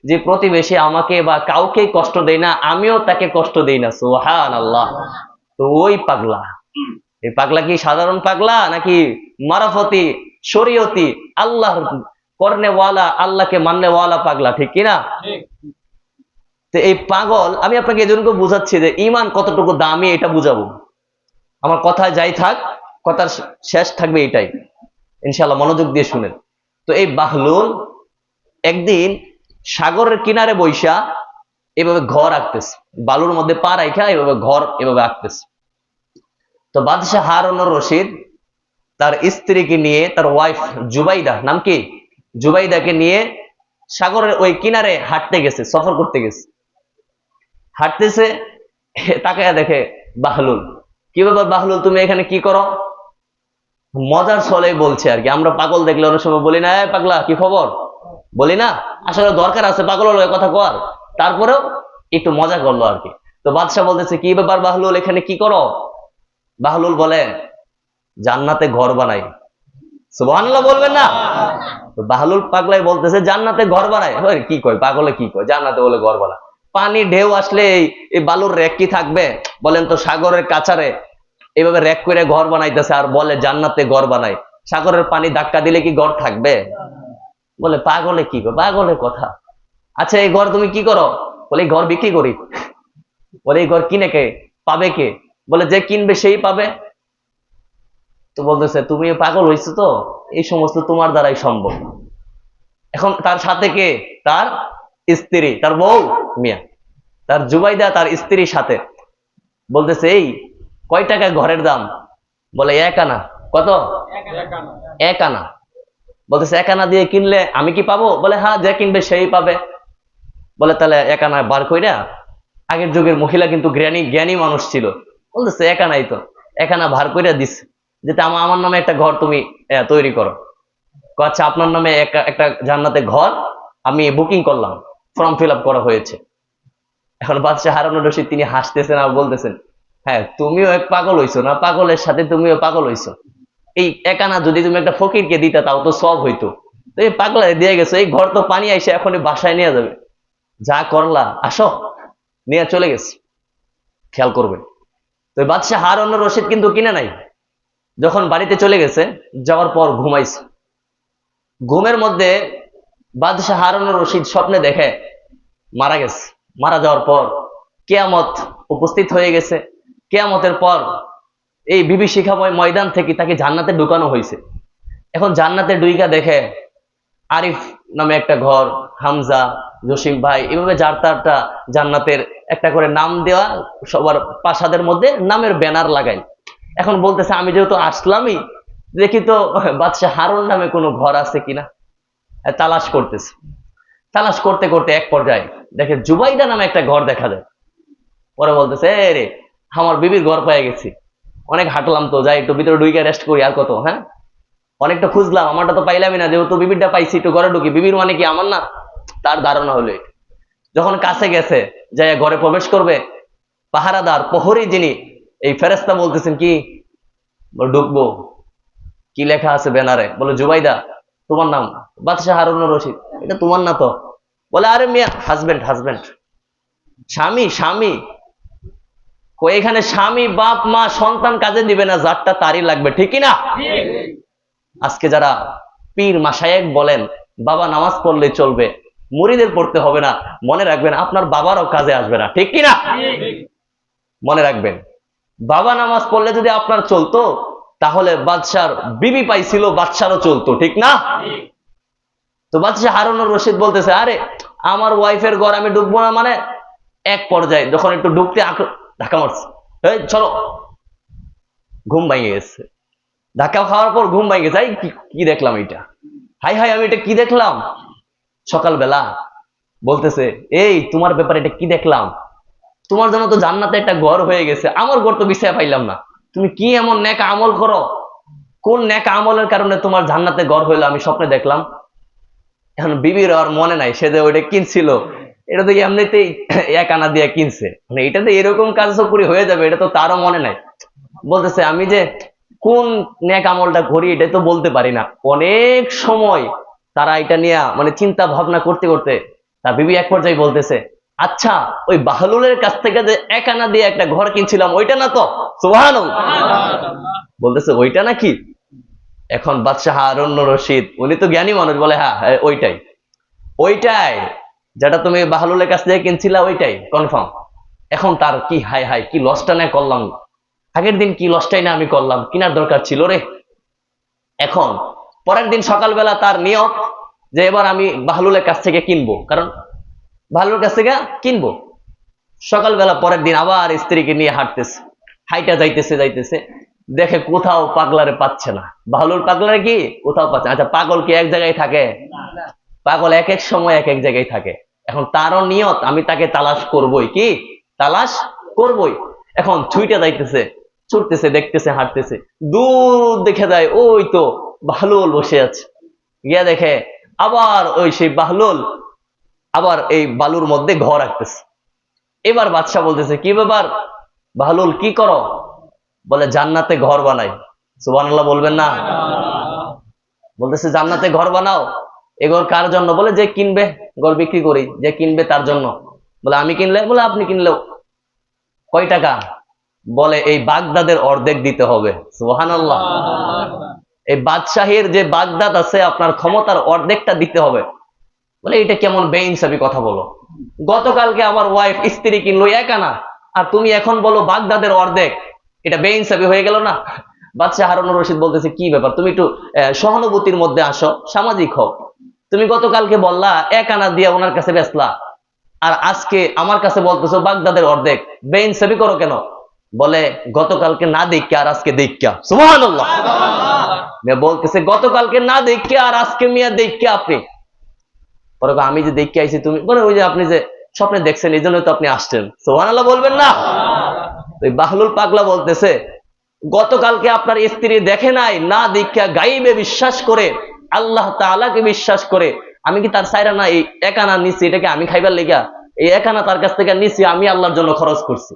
যে প্রতিবেশী আমাকে বা কাউকে কষ্ট দেয় না, আমিও তাকে কষ্ট দেই না। সুবহানাল্লাহ। তো ওই পাগলা, এই পাগলা কি সাধারণ পাগলা নাকি মারাফতি, শরীয়তি, আল্লাহ করনেওয়ালা, আল্লাহকে মাননেওয়ালা পাগলা, ঠিক কিনা? তো এই পাগল, আমি আপনাকে এজন্য বুঝাচ্ছি যে ইমান কতটুকু দামি এটা বুঝাবো। আমার কথায় যাই থাক, কথার শেষ থাকবে এটাই, ইনশাআল্লাহ মনোযোগ দিয়ে শুনেন। তো এই বাহলুল একদিন সাগরের কিনারে বৈশা এভাবে ঘর আঁকতেছে, বালুর মধ্যে পা রাখা এভাবে ঘর এভাবে আঁকতেছে। তো বাদশাহ হারুনুর রশিদ তার স্ত্রীকে নিয়ে, তার ওয়াইফ জুবাইদা, নাম কি, জুবাইদাকে নিয়ে সাগরের ওই কিনারে হাঁটতে গেছে, সফর করতে গেছে। হাঁটতেছে, তাকায়া দেখে বাহলুল। কি ব্যাপার বাহলুল, তুমি এখানে কি করো? মজার ছলে বলছে আর কি। আমরা পাগল দেখলে অনেক সময় বলি না, পাগলা কি খবর, বলি না? আসলে দরকার আছে পাগল কথা কর, তারপরেও একটু মজা করলো আর কি। তো বাদশাহ বলতেছে, কি ব্যাপার বাহলুল, এখানে কি করো? বাহলুল বলে, জান্নাতে ঘর বানাই। সুবহানাল্লাহ বলবেন না? তো বাহলুল পাগলাই বলতেছে, জান্নাতে ঘর বানায়? কি কয় পাগলে, কি কয় জান্নাতে বলে ঘর বানায়? পানি ঢেউ আসলে এই বালুর রেক কি থাকবে বলেন তো? সাগরের কাছারে এভাবে রেক করে ঘর বানাইতেছে আর বলে জান্নাতে ঘর বানায়। সাগরের পানি ধাক্কা দিলে কি ঘর থাকবে? বলে পাগলে কি কয়, পাগলের কথা। আচ্ছা, এই ঘর তুমি কি করো? বলে এই ঘর বিক্রি করি। বলে এই ঘর কিনে কে পাবে? কে? বলে যে কিনবে সেই পাবে। তো বলতেছে, তুমি পাগল হয়েছো তো, এই সমস্ত তোমার দ্বারাই সম্ভব। এখন তার সাথে কে? তার স্ত্রী, তার বউ মিয়া, তার জুবাইদা তার স্ত্রীর সাথে বলতেছে, এই কয় টাকা ঘরের দাম? বলে 1 আনা। কত? 1 আনা। বলতেছে 1 আনা দিয়ে কিনলে আমি কি পাবো? বলে হ্যাঁ, যে কিনবে সেই পাবে। বলে তাহলে 1 আনা বার কইরা, আগের যুগের মহিলা কিন্তু জ্ঞানী মানুষ ছিল, বলতেছে 1 আনাই তো, 1 আনা ভার কইরা দিচ্ছে, যেটা আমার নামে একটা ঘর তুমি তৈরি করো। আচ্ছা, আপনার নামে একটা জান্নাতে ঘর আমি বুকিং করলাম, ফর্ম ফিল আপ করা হয়েছে। এখন বাদশাহ হারুনুর রশিদ তিনি হাসতেছেন আর বলতেছেন, হ্যাঁ তুমিও এক পাগল হইছো না, পাগলের সাথে তুমিও পাগল হইছো। এই 1 আনা যদি তুমি একটা ফকিরকে দিতে তাও তো সব হইতো, তো এই পাগলা দিয়ে গেছো, এই ঘর তো পানি আইসে এখনই বাসায় নিয়ে যাবে, যা করলা আসো, নিয়ে চলে গেছে। খেয়াল করবেন। তো বাদশাহ হারুনুর রশিদ কিন্তু কিনে নাই, যখন বাড়িতে চলে গেছে, যাওয়ার পর ঘুমাইছে। ঘুমের মধ্যে বাদশাহ হারুনুর রশিদ স্বপ্নে দেখে মারা গেছে। মারা যাওয়ার পর কিয়ামত উপস্থিত হয়ে গেছে। কিয়ামতের পর এই বিভীষিকাময় ময়দান থেকে তাকে জান্নাতে ঢুকানো হয়েছে। এখন জান্নাতে ডুইকা দেখে আরিফ নামে একটা ঘর, হামজা, জসিম ভাই, এভাবে যার তারটা জান্নাতের একটা করে নাম দেওয়া, সবার প্রাসাদের মধ্যে নামের ব্যানার লাগাই। এখন বলতেছে, আমি যেহেতু আসলামই, দেখি তো বাদশাহ হারুন নামে কোনো ঘর আছে কিনা, তালাশ করতেছে। তালাশ করতে করতে এক পর্যায়ে দেখে জুবাইদা নামে একটা ঘর দেখা যায়। পরে বলতেছে, রে আমার বিবির ঘর পেয়ে গেছি, অনেক হাঁটলাম তো, যাই একটু ভিতরে ঢুকে রেস্ট করি, আর কত, হ্যাঁ অনেকটা খুঁজলাম, আমারটা তো পাইলামই না, যেহেতু বিবিরটা পাইছি একটু ঘরে ঢুকি। বিবির মানে কি আমার না? তার ধারণা হলো যখন কাছে গেছে, যাই ঘরে প্রবেশ করবে, পাহারাদার প্রহরী যিনি, এই ফেরেশতা বলতেছেন, কি ঢুকবো? কি লেখা আছে ব্যানারে? বলে জুবাইদা। তোমার নাম? বাদশাহ হারুনুর রশিদ। এটা তোমার না তো? বলে আরে মিয়া, হাজবেন্ড হাজবেন্ড, স্বামী স্বামী। এখানে স্বামী, বাপ, মা, সন্তান কাজে দিবে না, যারটা তারই লাগবে, ঠিক না? আজকে যারা পীর মাশায়েখ বলেন বাবা নামাজ পড়লে চলবে, মুরিদের পড়তে হবে না, মনে রাখবেন আপনার বাবারও কাজে আসবে না, ঠিক কিনা? মনে রাখবেন, বাবা নামাজ পড়লে যদি আপনার চলতো, তাহলে বাদশার বিবি পাইছিল, বাদশারও চলতো, ঠিক না? তো বাদশাহ হারুনুর রশিদ বলতেছে, আরে আমার ওয়াইফের ঘর আমি ঢুকবো না মানে? এক পর্যায়ে যখন একটু ঢুকতে ধাক্কা মারছে, এই চলো, ঘুম ভেঙে গেছে। ধাক্কা খাওয়ার পর ঘুম ভেঙে যাই, কি দেখলাম এটা, হাই হাই আমি এটা কি দেখলাম। সকালবেলা বলতেছে, এই তোমার ব্যাপারে এটা কি দেখলাম, তোমার জন্য তো জান্নাতে একটা ঘর হয়ে গেছে, আমার ঘর তো বিছায়া পাইলাম না, তুমি কি এমন নেক আমল করো, কোন নেক আমলের কারণে তোমার জান্নাতে ঘর হইলো আমি স্বপ্নে দেখলাম। এখন বিবির আর মনে নাই সে যে ওইটা কিনছিল, এটা তো এমনিতেই 1 আনা দিয়ে কিনছে, মানে এটাতে এরকম কাজ করে হয়ে যাবে এটা তো তারও মনে নাই। বলতেছে আমি যে কোন নেক আমলটা করি এটা তো বলতে পারি না। অনেক সময় তারা এটা নিয়ে মানে চিন্তা ভাবনা করতে করতে তার বিবি এক পর্যায়ে বলতেছে, আচ্ছা ওই বাহলুলের কাছ থেকে যে 1 আনা দিয়ে একটা ঘর কিনছিলাম ওইটা না তো? সুবহানাল্লাহ। বলতেছে ওইটা নাকি? এখন বাদশাহ হারুন রশিদ উনি তো জ্ঞানী মানুষ, বলে হ্যাঁ ওইটাই, ওইটাই যেটা তুমি বাহলুলের কাছ থেকে কিনছিলা ওইটাই কনফার্ম। এখন তার কি হাই হাই কি লসটা না করলাম, আগের দিন কি লসটাই না আমি করলাম, কিনার দরকার ছিল রে। এখন পরের দিন সকালবেলা তার নিয়ত যে এবার আমি বাহলুলের কাছ থেকে কিনবো, কারণ বাহলুলের কাছ থেকে কিনবো। সকালবেলা পরের দিন আবার স্ত্রীকে নিয়ে হাঁটতেছে, হাইটা যাইতেছে যাইতেছে দেখে কোথাও পাগলারে পাচ্ছে না। বাহলুল পাগলারে কি কোথাও পাচ্ছে না। আচ্ছা পাগল কি এক জায়গায় থাকে? পাগল এক এক সময় এক এক জায়গায় থাকে। এখন তারও নিয়ত আমি তাকে তালাশ করবই, কি তালাশ করবই। এখন ছুইটা যাইতেছে, ছুটতেছে, দেখতেছে, হাঁটতেছে, দূর দেখে যায় ওই তো বাহলুল বসে আছে। গিয়া দেখে আবার ওই সেই বাহলুল আবার এই বালুর মধ্যে ঘর রাখতেছে। এবার বাদশা বলতেছে, কি ব্যাপার বাহলুল কি করো? বলে জান্নাতে ঘর বানাই। সুবহানাল্লাহ বলবেন না? বলতেছে জান্নাতে ঘর বানাও, এ ঘর কার জন্য? বলে যে কিনবে, ঘর বিক্রি করি, যে কিনবে তার জন্য। বলে আমি কিনলে? বলে আপনি কিনলেও। কয় টাকা? বলে এই বাগদাদের অর্ধেক দিতে হবে। সুবহানাল্লাহ। এই বাদশাহীর যে বাগদাদ আছে আপনার ক্ষমতার অর্ধেকটা দিতে হবে। বলে এটা কেমন বেইনসাফি কথা বলো, গতকালকে আমার ওয়াইফ স্ত্রী কিনলো 1 আনা আর তুমি এখন বলো বাগদাদের অর্ধেক, এটা বেইনসাফি হয়ে গেল না? বাদশাহ হারুন রশিদ বলতেছে, কি ব্যাপার, তুমি একটু সহানুভূতির মধ্যে আসো, সামাজিক হও। তুমি গতকালকে বললা 1 আনা দিয়ে ওনার কাছে বেচলা, আর আজকে আমার কাছে বলতেছো বাগদাদের অর্ধেক, বেইনসাফি করো কেন? বলে গতকালকে না দেখকে আর আজকে দেখা। সুবহানাল্লাহ। বলতেছে গতকালকে না দেখকে আর আজকে মিয়া দেখকে আপনি। পরে আমি যে দেখে আইছি, তুমি বলে ওই যে আপনি যে স্বপ্নে দেখছেন এই জন্য তো আপনি আসছেন। সুবহানাল্লাহ বলবেন না? ওই বাহলুল পাগলা বলতেছে গতকালকে আপনার স্ত্রী দেখে নাই, না দীক্ষা গাইবে বিশ্বাস করে, আল্লাহ তাআলাকে বিশ্বাস করে, আমি কি তার সাইরা না এই 1 আনা নিছি, এটাকে আমি খাইবার লেগা এই 1 আনা তার কাছ থেকে নিছি, আমি আল্লাহর জন্য খরচ করছি,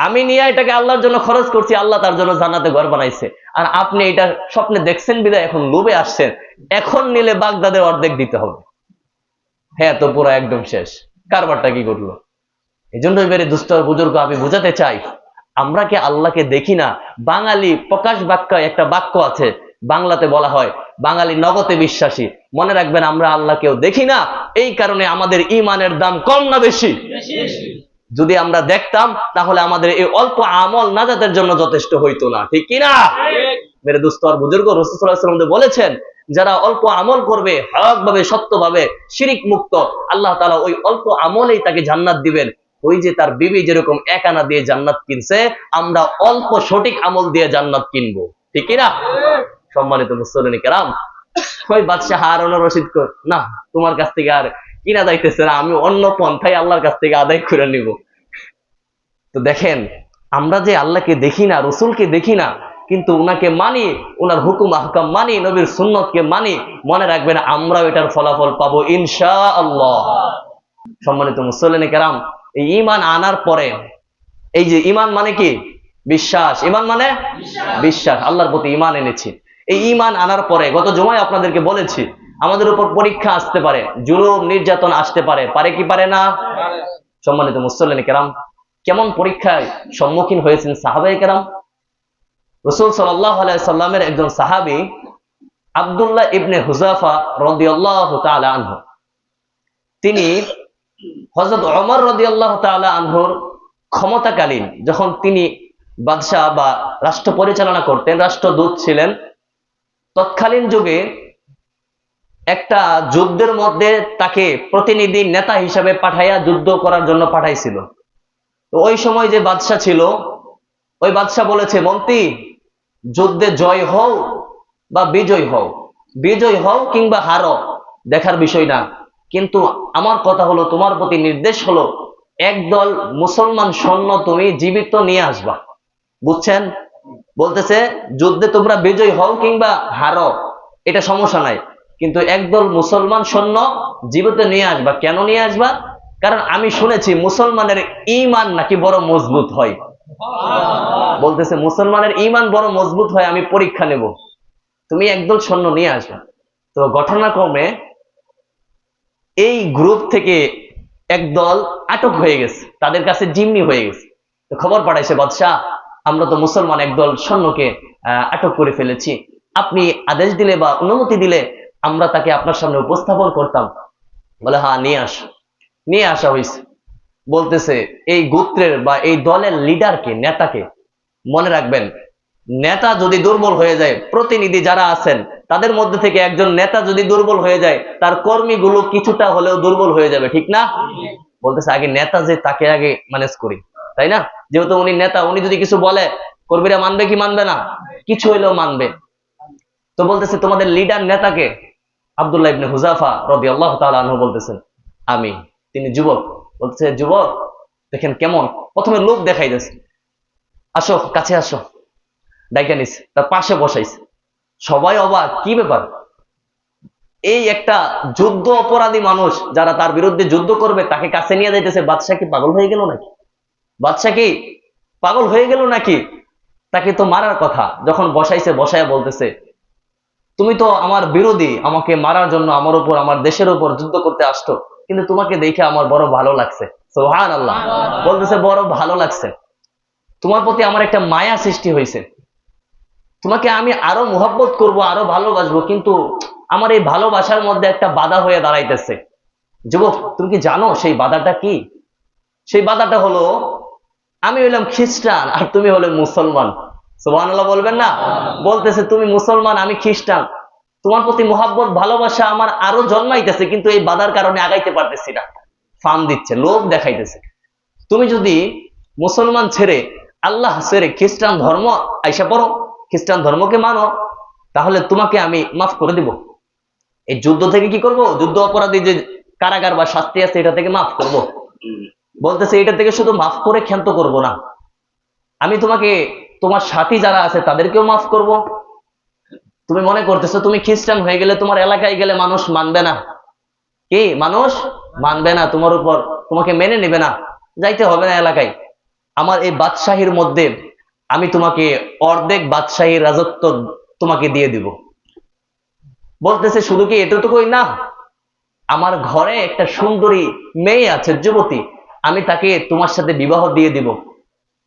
আমি নিয়ে এটাকে আল্লাহর জন্য খরচ করছি, আল্লাহ তার জন্য জান্নাতে ঘর বানাইছে। আর আপনি এটা স্বপ্নে দেখছেন বিদায় এখন লোভে আসছেন, এখন নিলে বাগদাদের অর্ধেক দিতে হবে। হ্যাঁ তো পুরো একদম শেষ, কারবারটা কি করলো। এই জন্য এবারে দুষ্ট বুজুর্গ আমি বুঝাতে চাই, আমরা কি আল্লাহকে দেখি না? বাঙালি প্রকাশ বাক্য একটা বাক্য আছে, বাংলাতে বলা হয় বাঙালি নগদে বিশ্বাসী। মনে রাখবেন আমরা আল্লাহকেও দেখি না, এই কারণে আমাদের ইমানের দাম কম না বেশি? যদি আমরা দেখতাম তাহলে আমাদের এই অল্প আমল নাজাতের জন্য যথেষ্ট হইতো না, ঠিক কিনা? মেরে দোস্ত আর বুজুর্গ রাসূল সাল্লাল্লাহু আলাইহি ওয়াসাল্লাম বলেছেন, যারা অল্প আমল করবে হকভাবে সত্যভাবে শিরিক মুক্ত, আল্লাহ তাআলা ওই অল্প আমলেই তাকে জান্নাত দিবেন। ওই যে তার বিবি যেরকম 1 আনা দিয়ে জান্নাত কিনছে, আমরা অল্প সঠিক আমল দিয়ে জান্নাত কিনবো, ঠিক কিনা? সম্মানিত মুসল্লিন কেরাম, ওই বাদশাহ হারুন রশিদ না তোমার কাছ থেকে আর কিনা যাইতেছে না, আমি অন্য পন্থায় আল্লাহর কাছ থেকে আদায় করে নিব। তো দেখেন আমরা যে আল্লাহকে দেখি না, রসুলকে দেখি না, কিন্তু উনাকে মানি, উনার হুকুম আহকাম মানি, নবীর সুন্নতকে মানি, মনে রাখবেন আমরাও এটার ফলাফল পাবো ইনশাআল্লাহ। সম্মানিত মুসল্লিন কেরাম, এই ঈমান আনার পরে, এই যে ঈমান মানে কি? বিশ্বাস। ঈমান মানে বিশ্বাস, আল্লাহর প্রতি ঈমান এনেছি। এই ঈমান আনার পরে গত জুমায় আপনাদেরকে বলেছি আমাদের উপর পরীক্ষা আসতে পারে, জুলুম নির্যাতন আসতে পারে, পারে কি পারে না? সম্মানিত মুসল্লিন কেরাম, কেমন পরীক্ষায় সম্মুখীন হয়েছেন সাহাবায়ে কেরাম। রাসূল সাল্লাল্লাহু আলাইহি সাল্লামের একজন সাহাবী আব্দুল্লাহ ইবনে হুযাফা রাদিয়াল্লাহু তাআলা আনহু, তিনি হযরত ওমর রাদিয়াল্লাহু তাআলা আনহুর ক্ষমতাকালীন, যখন তিনি বাদশাহ বা রাষ্ট্র পরিচালনা করতেন, রাষ্ট্রদূত ছিলেন, তৎকালীন যুগে একটা যুদ্ধের মধ্যে তাকে প্রতিনিধি নেতা হিসাবে পাঠাইয়া যুদ্ধ করার জন্য পাঠাইছিল। তো ওই সময় যে বাদশাহ ছিল, ওই বাদশাহ বলেছে, মন্ত্রী যুদ্ধে জয় হও বা বিজয় হও কিংবা হারো দেখার বিষয় না, কিন্তু আমার কথা হলো, তোমার প্রতি নির্দেশ হলো একদল মুসলমান সৈন্য তুমি জীবিত নিয়ে আসবা। বুঝছেন? বলতেছে যুদ্ধে তোমরা বিজয় হও কিংবা হারো, এটা সমস্যা নাই, কিন্তু একদল মুসলমান সৈন্য জীবিত নিয়ে আসবা। কেন নিয়ে আসবা? কারণ আমি শুনেছি মুসলমানের ঈমান নাকি বড় মজবুত হয়। বলতেছে মুসলমানের ঈমান বড় মজবুত হয়, আমি পরীক্ষা নেব, তুমি একদল সৈন্য নিয়ে আসবা। তো ঘটনাক্রমে এই গ্রুপ থেকে একদল আটক হয়ে গেছে, তাদের কাছে জিম্মি হয়ে গেছে। তো খবর পাঠাইছে, বাদশাহ আমরা তো মুসলমান একদল সৈন্যকে আটক করে ফেলেছি, আপনি আদেশ দিলে বা অনুমতি দিলে আমরা তাকে আপনার সামনে উপস্থাপন করতাম। বলে হ্যাঁ, নিয়ে আসা হয়েছে। বলতেছে এই গোত্রের বা এই দলের লিডারকে, নেতাকে, মনে রাখবেন, নেতা যদি দুর্বল হয়ে যায়, প্রতিনিধি যারা আছেন তাদের মধ্যে থেকে একজন নেতা যদি দুর্বল হয়ে যায়, তার কর্মীগুলো কিছুটা হলেও দুর্বল হয়ে যাবে, ঠিক না? বলতেছে আগে নেতা যে, তাকে আগে ম্যানেজ করি, তাই না? যেহেতু উনি নেতা, উনি যদি কিছু বলে কর্মীরা মানবে কি মানবে না? কিছু হইলেও মানবে। তো বলতেছে তোমাদের লিডার নেতাকে? আব্দুল্লাহ ইবনে হুযাফা রাদিয়াল্লাহু তাআলা আনহু বলতেছেন আমি। তিনি যুবক। বলতেছে যুবক দেখেন কেমন, প্রথমে লোক দেখাইতেছে, আসো কাছে আসো, ডাইকা নিছে, তার পাশে বসাইছে। সবাই অবাক, কি ব্যাপার? এই একটা যুদ্ধ অপরাধী মানুষ, যারা তার বিরুদ্ধে যুদ্ধ করবে, তাকে কাছে নিয়ে যাইতেছে। বাদশা কি পাগল হয়ে গেল নাকি? বাদশা কি পাগল হয়ে গেল নাকি? তাকে তো মারার কথা। যখন বসাইছে, বসায় বলতেছে তুমি তো আমার বিরোধী, আমাকে মারার জন্য আমার উপর, আমার দেশের উপর যুদ্ধ করতে আসতো, কিন্তু তোমাকে দেখে আমার বড় ভালো লাগছে। সুবহানাল্লাহ। বলতেছে বড় ভালো লাগছে, তোমার প্রতি আমার একটা মায়া সৃষ্টি হয়েছে, তোমাকে আমি আরো মোহাব্বত করব, আরো ভালোবাসবো, কিন্তু আমার এই ভালোবাসার মধ্যে একটা বাধা হয়ে দাঁড়াইতেছে। যুবক তুমি কি জানো সেই বাধাটা কি? সেই বাধাটা হলো আমি হইলাম খ্রিস্টান আর তুমি হলে মুসলমান। সুবহানাল্লাহ বলবেন না? বলতেছে তুমি মুসলমান, আমি খ্রিস্টান, তোমার প্রতি মোহাব্বত ভালোবাসা আমার আরো জন্মাইতেছে, কিন্তু এই বাধার কারণে আগাইতে পারতেছি না। ফান দিচ্ছে, লোভ দেখাইতেছে। তুমি যদি মুসলমান ছেড়ে, আল্লাহ ছেড়ে খ্রিস্টান ধর্ম আইসা পড়ো, খ্রিস্টান ধর্মকে মানো, তাহলে তোমাকে আমি মাফ করে দিব। এই যুদ্ধ থেকে কি করব? যুদ্ধ অপরাধী যে কারাগার বা শাস্তি আছে, এটা থেকে মাফ করব। বলতেছে এটা থেকে শুধু মাফ করে ক্ষান্ত করব না, আমি তোমাকে, তোমার সাথী যারা আছে তাদেরকেও মাফ করব। তুমি মনে করতেছো তুমি খ্রিস্টান হয়ে গেলে, তোমার এলাকায় গেলে মানুষ মানবে না? কি মানুষ মানবে না তোমার উপর, তোমাকে মেনে নেবে না, যাইতে হবে না এলাকায়। আমার এই বাদশাহীর মধ্যে আমি তোমাকে অর্ধেক বাদশাহীর রাজত্ব তোমাকে দিয়ে দিব। বলতেছে শুধু কি এতটুকুই না, আমার ঘরে একটা সুন্দরী মেয়ে আছে, যুবতী, আমি তাকে তোমার সাথে বিবাহ দিয়ে দিব।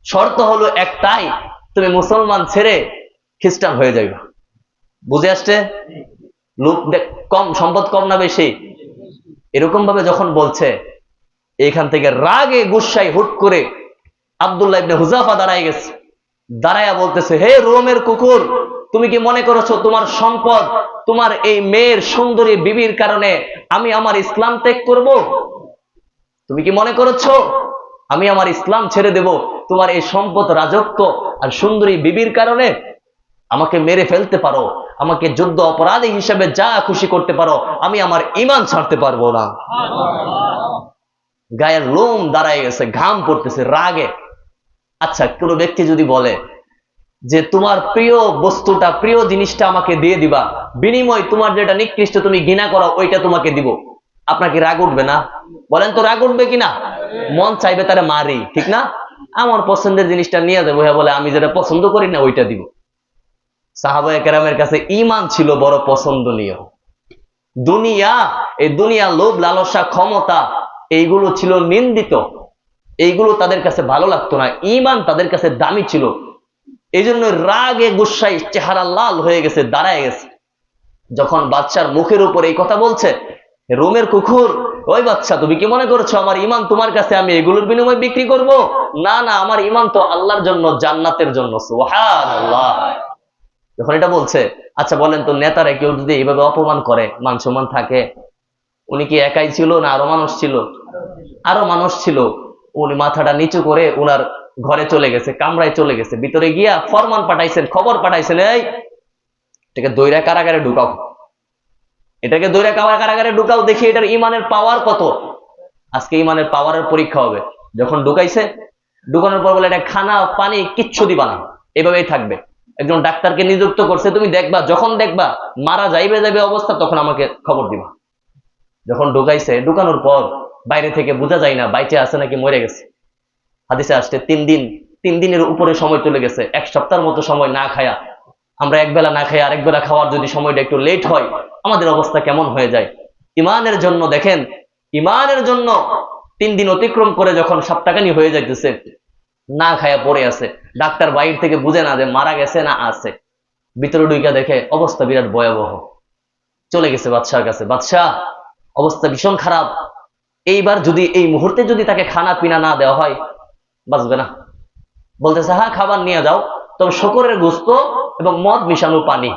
শর্ত হলো একটাই, তুমি মুসলমান ছেড়ে খ্রিস্টান হয়ে যাবে। বুঝে আসছে? লোক কম, সম্পদ কম না বেশি? এরকম ভাবে যখন বলছে, এইখান থেকে রাগে গুসাই হুট করে আব্দুল্লাহ ইবনে হুযাফা দাঁড়ায় গেছে। দাঁড়ায়া বলতেছে হে রোমের কুকুর, তুমি কি মনে করেছো তোমার সম্পদ, তোমার এই মেয়ের সুন্দরী বিবির কারণে আমি আমার ইসলাম ত্যাগ করব? তুমি কি মনে করেছো আমি আমার ইসলাম ছেড়ে দেব তোমার এই সম্পদ, রাজত্ব আর সুন্দরী বিবির কারণে? আমাকে মেরে ফেলতে পারো, আমাকে যুদ্ধ অপরাধী হিসেবে যা খুশি করতে পারো, আমি আমার ঈমান ছাড়তে পারবো না। গায়ের লোম দাঁড়ায় গেছে, ঘাম পড়তেছে রাগে। আচ্ছা, কোনো ব্যক্তি যদি বলে যে তোমার প্রিয় বস্তুটা, প্রিয় জিনিসটা আমাকে দিয়ে দিবা, বিনিময় তোমার যেটা নিকৃষ্ট তুমি ঘৃণা করো ওইটা তোমাকে দিব, আপনাকে রাগ উঠবে না? বলেন তো রাগ উঠবে কিনা? মন চাইবে তারা মারি, ঠিক না? আমার পছন্দের জিনিসটা নিয়ে যাবো, বলে আমি যেটা পছন্দ করি না ওইটা দিব। সাহাবায়ে কেরামের কাছে ঈমান ছিল বড় পছন্দনীয়। দুনিয়া, এই দুনিয়া, লোভ লালসা, ক্ষমতা, এইগুলো ছিল নিন্দিত, এইগুলো তাদের কাছে ভালো লাগতো না। ঈমান তাদের কাছে দামি ছিল। এই জন্য রাগে গুসাই চেহারা লাল হয়ে গেছে, দাঁড়ায় গেছে। যখন বাদশার মুখের উপর এই কথা বলছে, রোমের কুকুর, ওই বাদশা তুমি কি মনে করছো আমার ঈমান তোমার কাছে আমি এগুলোর বিনিময়ে বিক্রি করব? না না, আমার ঈমান তো আল্লাহর জন্য, জান্নাতের জন্য। সুবহানাল্লাহ। যখন এটা বলছে, আচ্ছা বলেন তো নেতারা কেউ যদি এইভাবে অপমান করে, মান সম্মান থাকে? উনি কি একাই ছিল না আরো মানুষ ছিল? আরো মানুষ ছিল। উনি মাথাটা নিচু করে উনার ঘরে চলে গেছে, কামরায় চলে গেছে, ভিতরে গিয়া ফরমান পাঠাইছেন, খবর পাঠাইছেন, এই এটাকে দৈরা কারাগারে ঢুকাও, এটাকে দৈরা কারাগারে ঢুকাও, দেখি এটার ইমানের পাওয়ার কত। আজকে ইমানের পাওয়ারের পরীক্ষা হবে। যখন ঢুকাইছে, ঢুকানোর পর বলে এটা খানা পানি কিচ্ছু দিবা না, এভাবেই থাকবে। একজন ডাক্তারকে নিযুক্ত করছে, তুমি দেখবা, যখন দেখবা মারা যাইবে অবস্থা, তখন আমাকে খবর দিবা। যখন ঢুকাইছে, ঢুকানোর পর বাইরে থেকে বোঝা যায় না বাইচে আছে নাকি মরে গেছে। হাদিসে আসছে 3 দিনের উপরে সময় চলে গেছে, 1 সপ্তাহের মতো সময় না খায়া। আমরা একবেলা না খাই, আরেক বেলা খাওয়ার যদি সময়টা একটু লেট হয়, আমাদের অবস্থা কেমন হয়ে যায়। ইমানের জন্য দেখেন, ইমানের জন্য 3 দিন অতিক্রম করে যখন সপ্তাহখানি হয়ে যাইতেছে, না খায়া পড়ে আছে, ডাক্তার বাইরে থেকে বুঝে না যে মারা গেছে না আছে, ভিতরে ঢুইকা দেখে অবস্থা বিরাট ভয়াবহ। চলে গেছে বাদশার কাছে, বাদশাহ অবস্থা ভীষণ খারাপ, এইবার যদি এই মুহূর্তে যদি তাকে খানা পিনা না দেওয়া হয়, বাঁচবে না। বলতেছে, হ্যাঁ খাবার নিয়ে যাও, তবে শকুরের গোস্ত এবং মদ মিশানো পানি।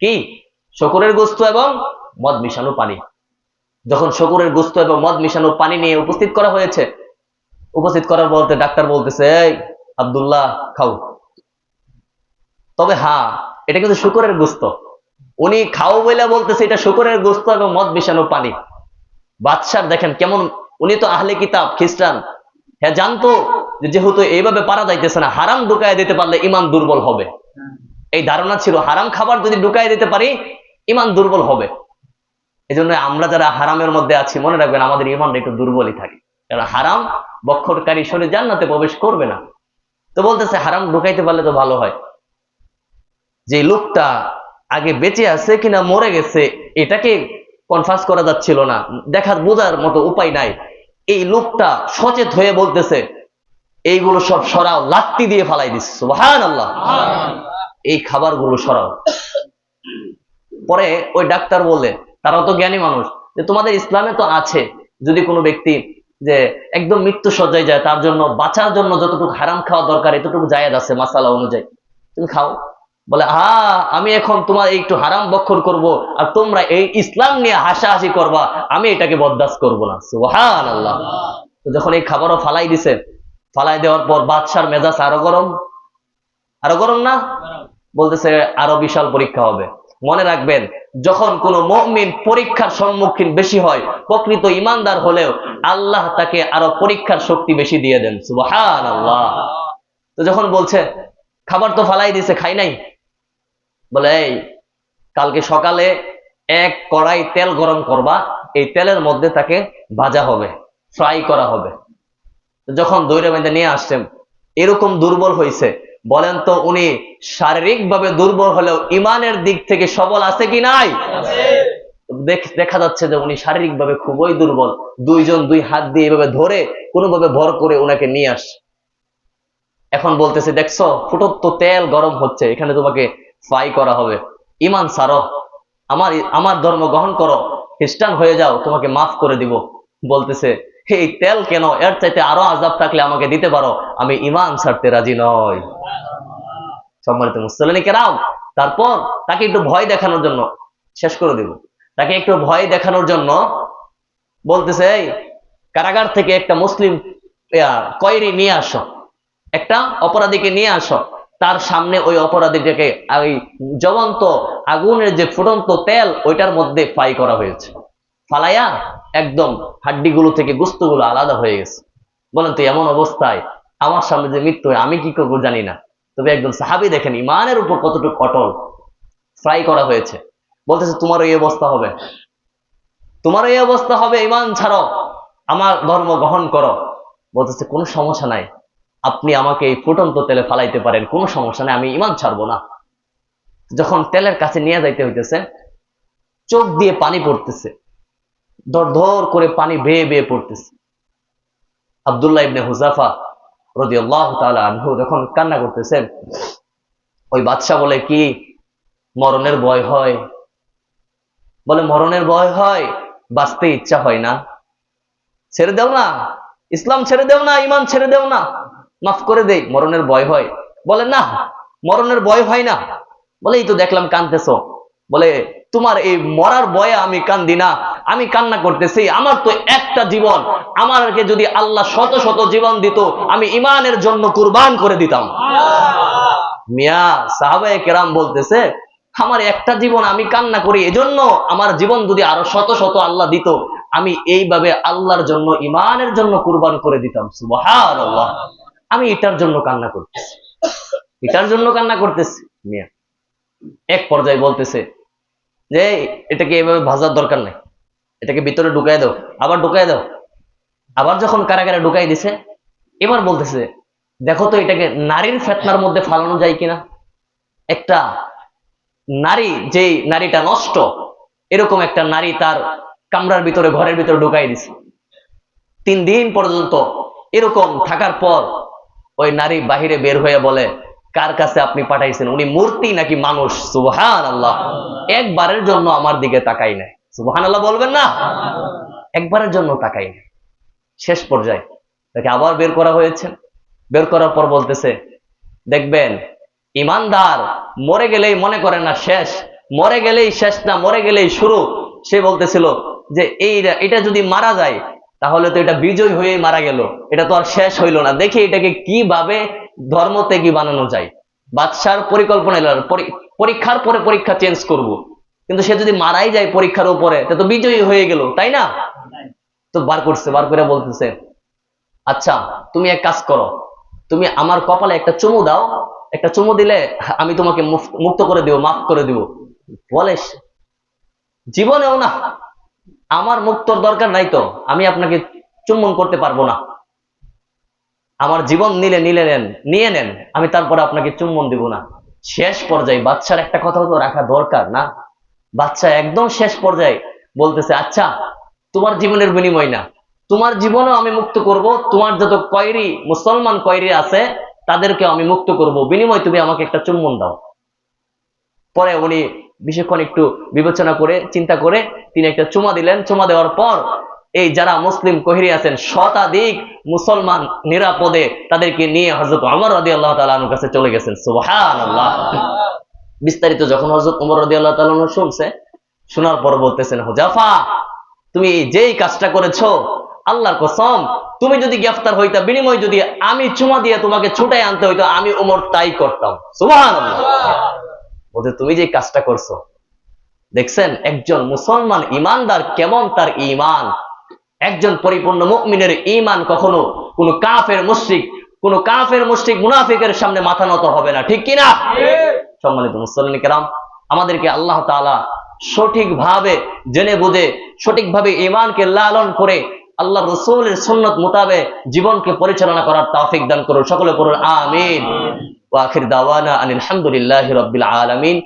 কি? শকুরের গোস্ত এবং মদ মিশানো পানি। যখন শকুরের গোস্ত এবং মদ মিশানো পানি নিয়ে উপস্থিত করা হয়েছে, উপস্থিত করার বলতে ডাক্তার বলতেছে, এই আব্দুল্লাহ খাও, তবে হ্যাঁ এটা কিন্তু শকুরের গোস্ত। উনি খাও বলে বলতেছে এটা শকুরের গোস্ত এবং মদ মিশানো পানি। বাদশার দেখেন কেমন, উনি তো আহলে কিতাব, খ্রিস্টান, হ্যাঁ জানতো যে যেহেতু এইভাবে পারা যাইতেছে না, হারাম ঢুকায় দিতে পারলে ইমান দুর্বল হবে। এই ধারণা ছিল হারাম খাবার যদি ঢুকায় দিতে পারি ইমান দুর্বল হবে। এই জন্য আমরা যারা হারামের মধ্যে আছি, মনে রাখবেন আমাদের ইমানটা একটু দুর্বলই থাকে, কারণ হারাম বক্ষরকারী শরীর জান্নাতে প্রবেশ করবে না। তো বলতেছে হারাম ঢুকাইতে পারলে তো ভালো হয়। যে লোকটা আগে বেঁচে আছে কিনা মরে গেছে এটাকে কনফার্ম করা যাচ্ছিল না, দেখার বোঝার মতো উপায় নাই। এই লোকটা সচেত হয়ে বলতেছে, এইগুলো সব সরাও, লাত্তি দিয়ে ফালাই দিচ্ছে, সুবহানাল্লাহ, এই খাবারগুলো সরাও। পরে ওই ডাক্তার বলে, তারাও তো জ্ঞানী মানুষ, যে তোমাদের ইসলামে তো আছে যদি কোনো ব্যক্তি যে একদম মৃত্যু সজ্জায় যায়, তার জন্য বাঁচার জন্য যতটুকু হারাম খাওয়া দরকার এতটুকু জায়েজ আছে মাসালা অনুযায়ী, তুমি খাও। বলে, আমি এখন তোমার একটু হারাম বক্ষণ করব, আর তোমরা এই ইসলাম নিয়ে হাসাহাসি করবা, আমি এটাকে বরদাস্ত করবো না, সুবহানাল্লাহ। তো যখন এই খাবারও ফালাই দিছে, ফালাই দেওয়ার পর বাদশার মেজাজ আরো গরম, আরো গরম না? বলতেছে আরো বিশাল পরীক্ষা হবে। মনে রাখবেন, যখন কোন মুমিন পরীক্ষার সম্মুখীন বেশি হয়, প্রকৃত ইমানদার হলেও আল্লাহ তাকে আরো পরীক্ষার শক্তি বেশি দিয়ে দেন, সুবহানাল্লাহ। তো যখন বলছে খাবার তো ফালাই দিছে, খাই নাই, বলে এই কালকে সকালে 1 কড়াই তেল গরম করবা, এই তেলের মধ্যে তাকে ভাজা হবে, ফ্রাই করা হবে। যখন দৈরে বেঁধে নিয়ে আসছেন, এরকম দুর্বল হয়েছে, বলেন তো উনি শারীরিক ভাবে দুর্বল হলেও ইমানের দিক থেকে সবল আছে কি নাই? দেখা যাচ্ছে যে উনি শারীরিক ভাবে খুবই দুর্বল। 2 জন 2 হাত দিয়ে এভাবে ধরে কোনোভাবে ভর করে ওনাকে নিয়ে আসছে। এখন বলতেছে, দেখছো ফুটন্ত তেল গরম হচ্ছে, এখানে তোমাকে ফ্রাই করা হবে, ইমান ছাড়ো, আমার ধর্ম গ্রহণ করো, খ্রিস্টান হয়ে যাও, তোমাকে মাফ করে দিব। বলতেছে, এই তেল কেন, এর চাইতে আরো আযাব থাকলে আমাকে দিতে পারো, আমি ইমান ছাড়তে রাজি নই। সম্মানিত মুসলিম কেরাম, তারপর তাকে একটু ভয় দেখানোর জন্য, শেষ করে দিব, তাকে একটু ভয় দেখানোর জন্য বলতেছে, এই কারাগার থেকে একটা মুসলিম কয়েদি নিয়ে আসো, একটা অপরাধীকে নিয়ে আসো, তার সামনে ওই অপরাধীটাকে ওই জ্বলন্ত আগুনের যে ফুটন্ত তেল ওইটার মধ্যে ফ্রাই করা হয়েছে, ফালাইয়া একদম হাড্ডিগুলো থেকে গোস্তগুলো আলাদা হয়ে গেছে। বলেন তো এমন অবস্থায় আমার সামনে যে মৃত্যু হয় আমি কি করবো জানি না, তবে একজন সাহাবী দেখেন ইমানের উপর কতটুকু অটল, ফ্রাই করা হয়েছে। বলতেছে তোমার এই অবস্থা হবে, তোমার এই অবস্থা হবে, ইমান ছাড়ো, আমার ধর্ম গ্রহণ করো। বলতেছে কোনো সমস্যা নাই, আপনি আমাকে এই ফুটন্ত তেলে ফালাইতে পারেন, কোনো সমস্যা নাই, আমি ইমান ছাড়বো না। যখন তেলের কাছে নিয়ে যাইতে হইতেছে, চোখ দিয়ে পানি পড়তেছে, ধর ধর করে পানি বেয়ে বেয়ে পড়তেছে। আব্দুল্লাহ ইবনে হুযাফা রাদিয়াল্লাহু তাআলা আনহু যখন কান্না করতেছেন, ওই বাদশা বলে, কি মরণের ভয় হয়? বলে মরণের ভয় হয়, বাঁচতে ইচ্ছা হয় না, ছেড়ে দেও না, ইসলাম ছেড়ে দেও না, ইমান ছেড়ে দেও না, মাফ করে দেই, মরণের ভয় হয়। বলে না, মরণের ভয় হয় না। বলে এই তো দেখলাম কাঁদতেছো, বলে তোমার এই মরার ভয়ে আমি কান্দি না, আমি কান্না করতেছি আমার তো একটা জীবন, আমাকে যদি আল্লাহ শত শত জীবন দিত আমি ইমানের জন্য কুরবান করে দিতাম। মিয়া সাহাবায়ে কেরাম বলতেছে আমার একটা জীবন আমি কান্না করি এজন্য আমার জীবন যদি আরো শত শত আল্লাহ দিত আমি এইভাবে আল্লাহর জন্য ইমানের জন্য কুরবান করে দিতাম। সুবহানাল্লাহ। আমি এটার জন্য কান্না করতেছি, এটার জন্য কান্না করতেছি। মিয়া এক পর্যায়ে বলতেছে যে এটাকে এভাবে ভাজার দরকার নাই, এটাকে ভিতরে ঢুকাই দাও, আবার ঢুকাই দাও। আবার যখন কারাগারে ঢুকাই দিছে এবার বলতেছে দেখো তো এটাকে নারীর ফেতনার মধ্যে ফালানো যায় কিনা। একটা নারী, যে নারীটা নষ্ট, এরকম একটা নারী তার কামরার ভিতরে ঘরের ভিতরে ঢুকাই দিছে। 3 দিন পর্যন্ত এরকম থাকার পর ওই নারী বাহিরে বের হয়ে বলে কার কাছে আপনি পাঠাইছেন, উনি মূর্তি নাকি মানুষ? সুবহানাল্লাহ। একবারের জন্য আমার দিকে তাকাই নাই। সুবহানাল্লাহ বলবেন না? একবারের জন্য তাকাই নাই। শেষ পর্যায়ে তাকে আবার বের করা হয়েছে। বের করার পর বলতেছে দেখবেন ইমানদার মরে গেলেই মনে করে না শেষ, মরে গেলেই শেষ না, মরে গেলেই শুরু। সে বলতেছিল যে এটা যদি মারা যায় তাহলে তো এটা বিজয় হয়ে মারা গেল, এটা তো আর শেষ হইল না, দেখি এটাকে কিভাবে ধর্ম ত্যাগী বানানো যায়। বাদশার পরিকল্পনা এলো পরীক্ষার পরে পরীক্ষা চেঞ্জ করব, কিন্তু সে যদি মারাই যায় পরীক্ষার উপরে তো বিজয়ী হয়ে গেল, তাই না? তো বার করছে, বার করে বলতেছে আচ্ছা তুমি এক কাজ করো, তুমি আমার কপালে একটা চুমু দাও, একটা চুমু দিলে আমি তোমাকে মুক্ত করে দিব, মাফ করে দিব। বলে জীবনেও না, আমার মুক্তর দরকার নাই তো, আমি আপনাকে চুম্বন করতে পারবো না, আমার জীবন নিয়ে নেন, আমি তারপরে আপনাকে চুম্বন দিব না। শেষ পর্যায়ে বাচ্চার একটা কথা তো রাখা দরকার না? বাচ্চা একদম শেষ পর্যায়ে বলতেছে আচ্ছা তোমার জীবনের বিনিময় না, তোমার জীবনও আমি মুক্ত করব, তোমার যত কয়রি মুসলমান কয়রি আছে তাদেরকে আমি মুক্ত করব, বিনিময় তুমি আমাকে একটা চুম্বন দাও। পরে উনি বেশিক্ষণ একটু বিবেচনা করে চিন্তা করে তিনি একটা চুমা দিলেন। চুমা দেওয়ার পর এই যারা মুসলিম কহিরি আছেন শতাধিক মুসলমান নিরাপদে তাদেরকে নিয়ে হযরত ওমর রাদিয়াল্লাহু তাআলা আনহুর কাছে চলে গেছেন। সুবহানাল্লাহ। বিস্তারিত যখন হযরত ওমর রাদিয়াল্লাহু তাআলা আনহু শুনছে, শোনার পর বলতেছেন হুযাফা তুমি যেই কাজটা করেছো আল্লাহর কসম তুমি যদি গ্রেফতার হইতা, বিনিময় যদি আমি চুমা দিয়ে তোমাকে ছুটাই আনতে হইতো, আমি ওমর তাই করতাম। সুবহানাল্লাহ। বলতে তুমি যে কাজটা করছো, দেখছেন একজন মুসলমান ইমানদার কেমন তার ঈমান, একজন পরিপূর্ণ মুমিনের ঈমান কখনো কোন কাফের মুশরিক মুনাফিকের সামনে মাথা নত হবে না, ঠিক কি না? সম্মানিত মুসলিম কিরাম, আমাদেরকে আল্লাহ তাআলা সঠিকভাবে জেনে বুঝে সঠিকভাবে ঈমানকে লালন করে আল্লাহ রাসূলের সুন্নাত মোতাবেক জীবনকে পরিচালনা করার তৌফিক দান করুন। সকলে পড়ুন আমিন। ওয়া আখির দাওয়ানা আনিল হামদুলিল্লাহি রাব্বিল আলামিন।